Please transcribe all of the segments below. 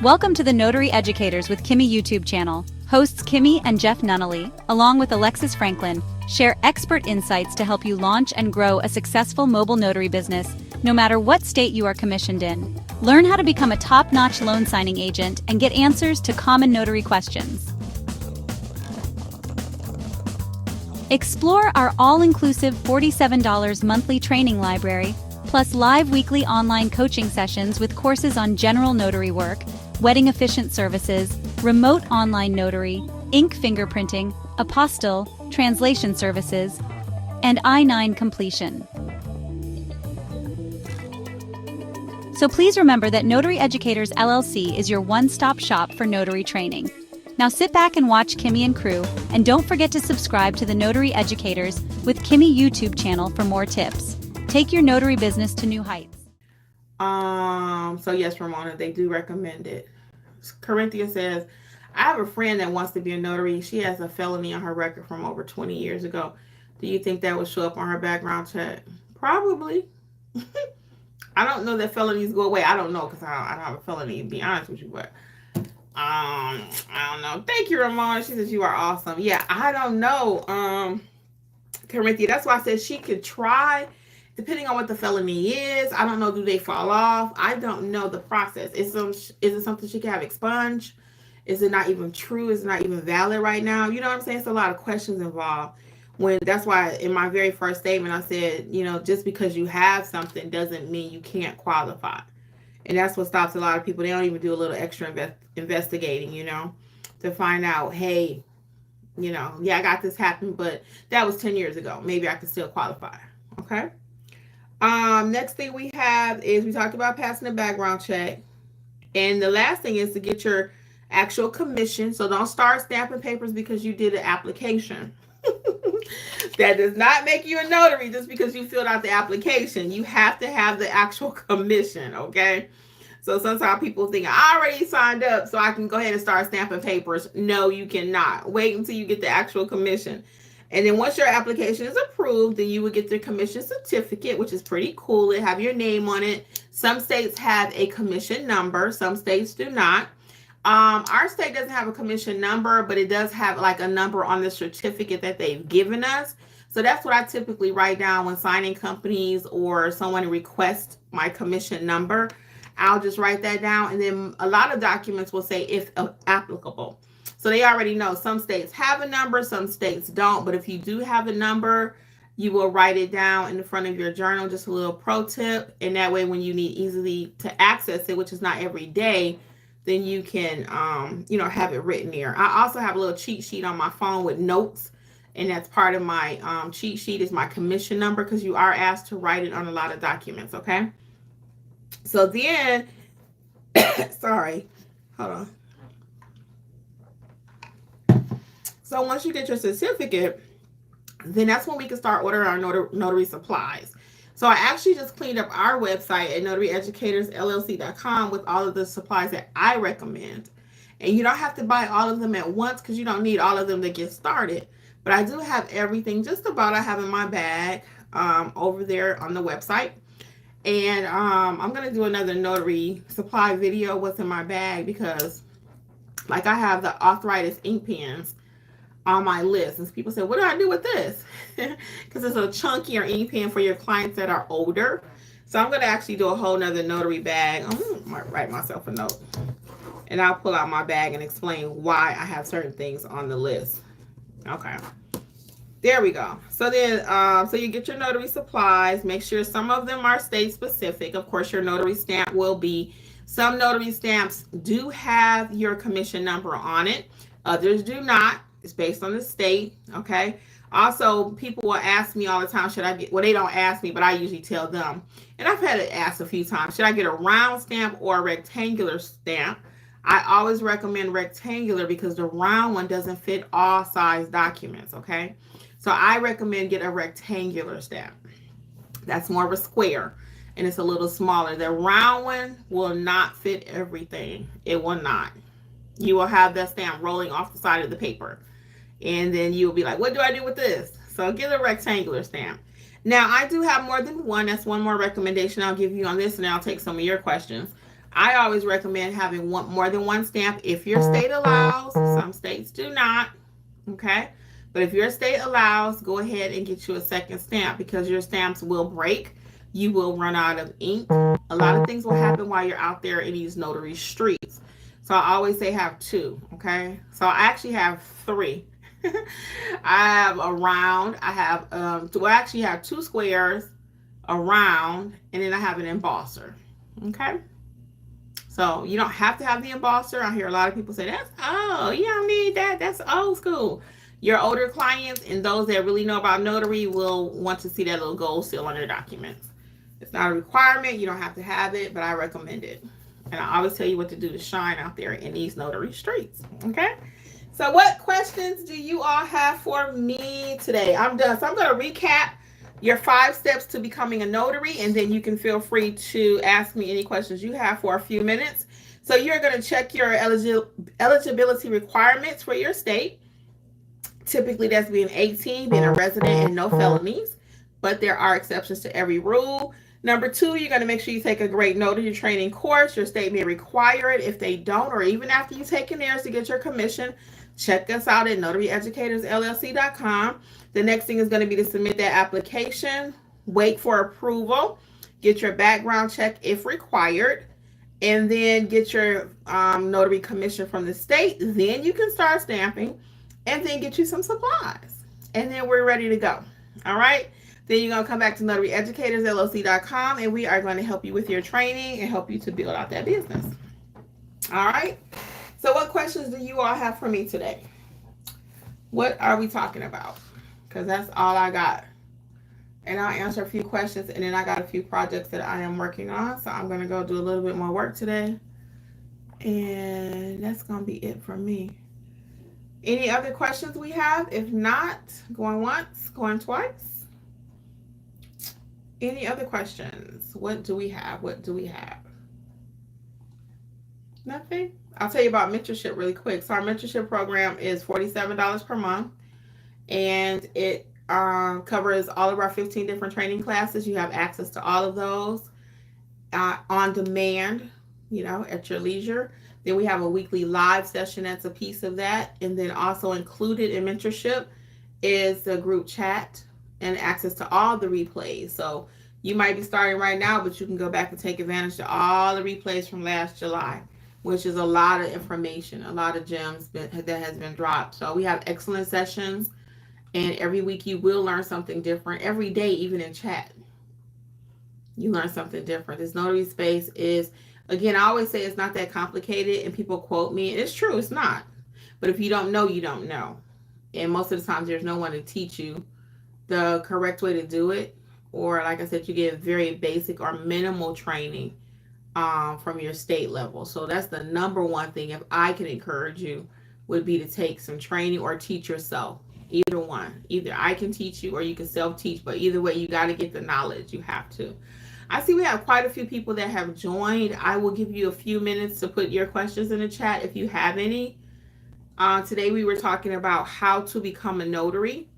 Welcome to the Notary Educators with Kimmi YouTube channel. Hosts Kimmi and Jeff Nunnally, along with Alexis Franklin, share expert insights to help you launch and grow a successful mobile notary business, no matter what state you are commissioned in. Learn how to become a top-notch loan signing agent and get answers to common notary questions. Explore our all-inclusive $47 monthly training library, plus live weekly online coaching sessions with courses on general notary work, wedding efficient services, remote online notary, ink fingerprinting, apostille, translation services, and I-9 completion. So please remember that Notary Educators LLC is your one-stop shop for notary training. Now sit back and watch Kimmi and crew, and don't forget to subscribe to the Notary Educators with Kimmi YouTube channel for more tips. Take your notary business to new heights. So yes, Ramona, they do recommend it. Corinthia says, I have a friend that wants to be a notary. She has a felony on her record from over 20 years ago. Do you think that would show up on her background check? Probably. I don't know that felonies go away. I don't know because I don't have a felony, to be honest with you, but I don't know. Thank you, Ramona. She says you are awesome. Yeah, I don't know. Corinthia, that's why I said she could try, depending on what the felony is. I don't know, do they fall off? I don't know the process. Is it something she can have expunged? Is it not even true? Is it not even valid right now? You know what I'm saying? It's a lot of questions involved. That's why in my very first statement, I said, just because you have something doesn't mean you can't qualify. And that's what stops a lot of people. They don't even do a little extra investigating, to find out, hey, yeah, I got this happen, but that was 10 years ago. Maybe I can still qualify. Okay. Next thing we have is we talked about passing a background check. And the last thing is to get your actual commission. So don't start stamping papers because you did an application. That does not make you a notary just because you filled out the application. You have to have the actual commission, okay? So sometimes people think, I already signed up, so I can go ahead and start stamping papers. No, you cannot. Wait until you get the actual commission. And then once your application is approved, then you will get the commission certificate, which is pretty cool. It have your name on it. Some states have a commission number. Some states do not. Our state doesn't have a commission number, but it does have like a number on the certificate that they've given us. So that's what I typically write down when signing companies or someone requests my commission number. I'll just write that down. And then a lot of documents will say if applicable. So they already know some states have a number, some states don't. But if you do have a number, you will write it down in the front of your journal, just a little pro tip. And that way, when you need easily to access it, which is not every day, then you can, have it written there. I also have a little cheat sheet on my phone with notes. And that's part of my cheat sheet is my commission number because you are asked to write it on a lot of documents, okay? So then, sorry, hold on. So once you get your certificate, then that's when we can start ordering our notary supplies. So I actually just cleaned up our website at notaryeducatorsllc.com with all of the supplies that I recommend. And you don't have to buy all of them at once because you don't need all of them to get started. But I do have everything just about I have in my bag over there on the website. And I'm going to do another notary supply video what's in my bag because like I have the arthritis ink pens on my list. And people say, what do I do with this? Because it's a chunkier ink pen for your clients that are older. So I'm going to actually do a whole nother notary bag. I'm going to write myself a note. And I'll pull out my bag and explain why I have certain things on the list. Okay. There we go. So then, so you get your notary supplies. Make sure some of them are state specific. Of course, your notary stamp will be. Some notary stamps do have your commission number on it. Others do not. It's based on the state. Okay. Also, people will ask me all the time, should I get, well, they don't ask me, but I usually tell them. And I've had it asked a few times, should I get a round stamp or a rectangular stamp? I always recommend rectangular because the round one doesn't fit all size documents, okay? So I recommend get a rectangular stamp. That's more of a square, and it's a little smaller. The round one will not fit everything. It will not. You will have that stamp rolling off the side of the paper. And then you'll be like, what do I do with this? So get a rectangular stamp. Now, I do have more than one. That's one more recommendation I'll give you on this, and I'll take some of your questions. I always recommend having more than one stamp if your state allows. Some states do not. Okay. But if your state allows, go ahead and get you a second stamp, because your stamps will break. You will run out of ink. A lot of things will happen while you're out there in these notary streets. So I always say have two. Okay. So I actually have three. I have a round. I have, I actually have two squares, a round, and then I have an embosser. Okay. So you don't have to have the embosser. I hear a lot of people say, that's, oh, you don't need that. That's old school. Your older clients and those that really know about notary will want to see that little gold seal on their documents. It's not a requirement. You don't have to have it, but I recommend it. And I always tell you what to do to shine out there in these notary streets. Okay. So what questions do you all have for me today? I'm done. So I'm going to recap your 5 steps to becoming a notary, and then you can feel free to ask me any questions you have for a few minutes. So you're going to check your eligibility requirements for your state. Typically, that's being 18, being a resident, and no felonies, but there are exceptions to every rule. Number 2, you're going to make sure you take a great notary training course. Your state may require it. If they don't, or even after you've taken theirs to get your commission, check us out at notaryeducatorsllc.com. The next thing is going to be to submit that application, wait for approval, get your background check if required, and then get your notary commission from the state. Then you can start stamping, and then get you some supplies. And then we're ready to go. All right? Then you're going to come back to notaryeducatorsllc.com, and we are going to help you with your training and help you to build out that business. All right? So what questions do you all have for me today? What are we talking about? Because that's all I got. And I'll answer a few questions, and then I got a few projects that I am working on. So I'm going to go do a little bit more work today. And that's going to be it from me. Any other questions we have? If not, going once, going twice. Any other questions? What do we have? What do we have? Nothing? I'll tell you about mentorship really quick. So our mentorship program is $47 per month, and it covers all of our 15 different training classes. You have access to all of those on demand, at your leisure. Then we have a weekly live session that's a piece of that. And then also included in mentorship is the group chat and access to all the replays. So you might be starting right now, but you can go back and take advantage of all the replays from last July, which is a lot of information, a lot of gems that has been dropped. So we have excellent sessions, and every week you will learn something different. Every day, even in chat, you learn something different. This notary space is, again, I always say it's not that complicated, and people quote me. It's true, it's not. But if you don't know, you don't know. And most of the times there's no one to teach you the correct way to do it. Or like I said, you get very basic or minimal training from your state level. So that's the number one thing, if I can encourage you, would be to take some training or teach yourself. Either one. Either I can teach you or you can self-teach. But either way, you got to get the knowledge. You have to. I see we have quite a few people that have joined. I will give you a few minutes to put your questions in the chat if you have any. Today we were talking about how to become a notary.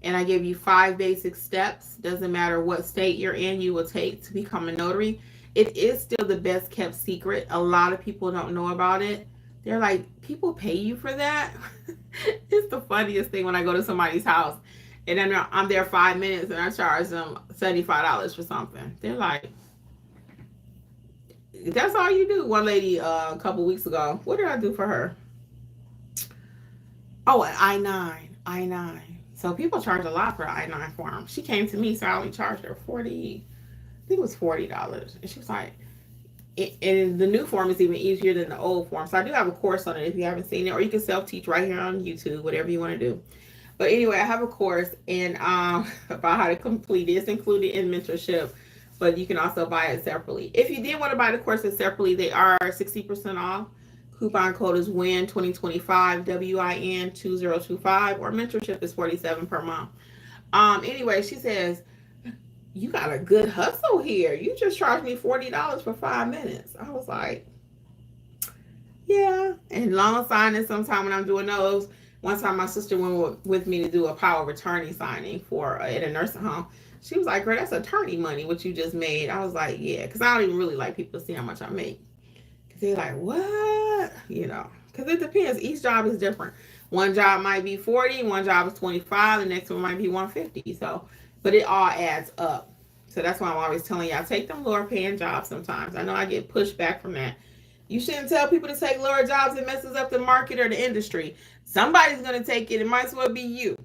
And I gave you 5 basic steps. Doesn't matter what state you're in, you will take to become a notary. It is still the best kept secret. A lot of people don't know about it. They're like, people pay you for that? It's the funniest thing when I go to somebody's house and then I'm there 5 minutes and I charge them $75 for something. They're like, that's all you do? One lady a couple weeks ago, what did I do for her? Oh, an I-9. So people charge a lot for an I-9 form. She came to me, so I only charged her I think it was $40. And she was like, and the new form is even easier than the old form. So I do have a course on it if you haven't seen it, or you can self-teach right here on YouTube, whatever you want to do. But anyway, I have a course and about how to complete it. It's included in mentorship, but you can also buy it separately. If you did want to buy the courses separately, they are 60% off. Coupon code is WIN 2025, WIN 2025, or mentorship is $47 per month. Anyway, she says, you got a good hustle here. You just charged me $40 for 5 minutes. I was like, yeah. And loan signing, sometime when I'm doing those, one time my sister went with me to do a power of attorney signing at a nursing home. She was like, girl, that's attorney money, what you just made. I was like, yeah, because I don't even really like people to see how much I make. They're like, what? You know, because it depends. Each job is different. One job might be 40, one job is 25, the next one might be 150. So, but it all adds up. So that's why I'm always telling y'all, take them lower paying jobs sometimes. I know I get pushback from that. You shouldn't tell people to take lower jobs. It messes up the market or the industry. Somebody's going to take it. It might as well be you.